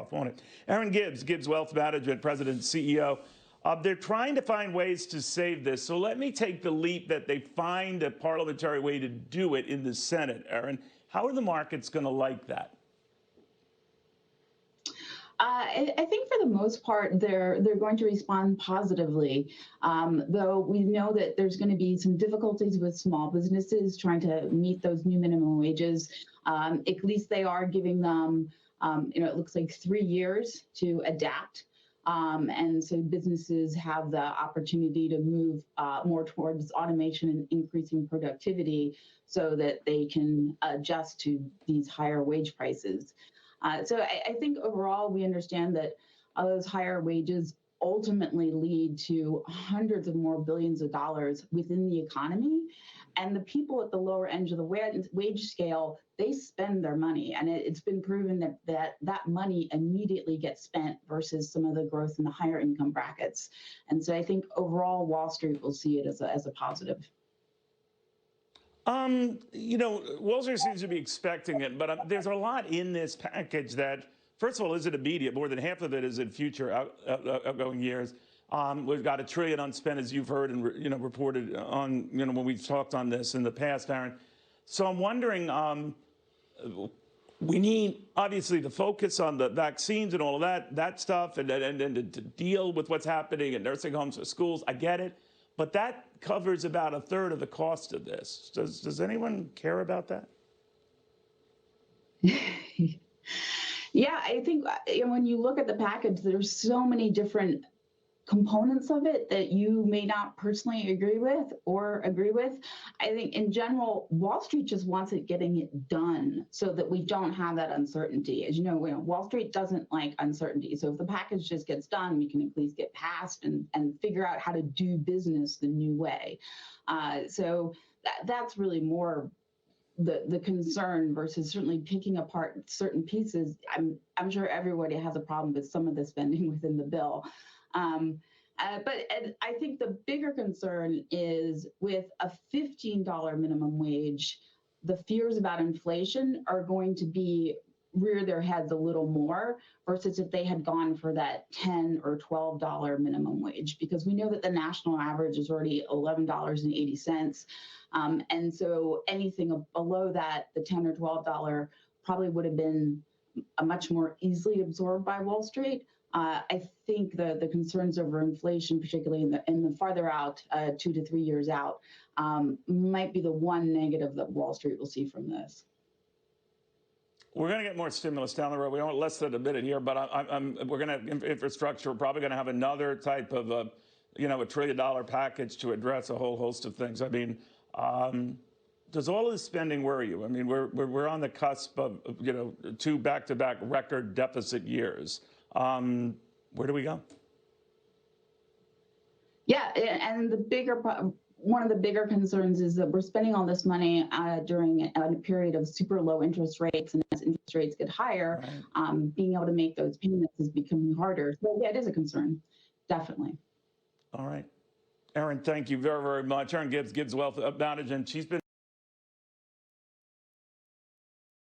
off, won't it? Aaron Gibbs Wealth Management, President and CEO. They're trying to find ways to save this. So let me take the leap that they find a parliamentary way to do it in the Senate, Aaron. How are the markets going to like that? I think for the most part, they're going to respond positively, though we know that there's going to be some difficulties with small businesses trying to meet those new minimum wages. At least they are giving them, it looks like 3 years to adapt. And so businesses have the opportunity to move more towards automation and increasing productivity so that they can adjust to these higher wage prices. So I think overall we understand that those higher wages ultimately lead to hundreds of more billions of dollars within the economy. And the people at the lower end of the wage scale, they spend their money. And it's been proven that money immediately gets spent versus some of the growth in the higher income brackets. And so I think overall Wall Street will see it as a positive. Wall Street seems to be expecting it, but there's a lot in this package that, first of all, isn't immediate. More than half of it is in future outgoing years. We've got $1 trillion unspent, as you've heard and reported on, when we've talked on this in the past, Aaron. So I'm wondering, we need obviously to focus on the vaccines and all of that stuff, and to deal with what's happening in nursing homes or schools. I get it. But that covers about 1/3 of the cost of this. Does anyone care about that? Yeah, I think when you look at the package, there's so many different components of it that you may not personally agree with. I think in general, Wall Street just wants it getting it done so that we don't have that uncertainty. As you know, Wall Street doesn't like uncertainty. So if the package just gets done, we can at least get past and figure out how to do business the new way. So that's really more the concern versus certainly picking apart certain pieces. I'm sure everybody has a problem with some of the spending within the bill. But I think the bigger concern is with a $15 minimum wage, the fears about inflation are going to rear their heads a little more versus if they had gone for that $10 or $12 minimum wage, because we know that the national average is already $11.80. And so anything below that, the $10 or $12 probably would have been much more easily absorbed by Wall Street. I think the concerns over inflation, particularly in the farther out, 2 to 3 years out, might be the one negative that Wall Street will see from this. We're going to get more stimulus down the road. We have less than a minute here, but we're going to have infrastructure. We're probably going to have another type of a $1 trillion package to address a whole host of things. I mean, does all of this spending worry you? I mean, we're on the cusp of 2 back-to-back record deficit years. Where do we go? Yeah, and one of the bigger concerns is that we're spending all this money during a period of super low interest rates, and as interest rates get higher, right, being able to make those payments is becoming harder. So yeah, it is a concern, definitely. All right. Aaron, thank you very, very much. Aaron Gibbs Wealth Management. She's been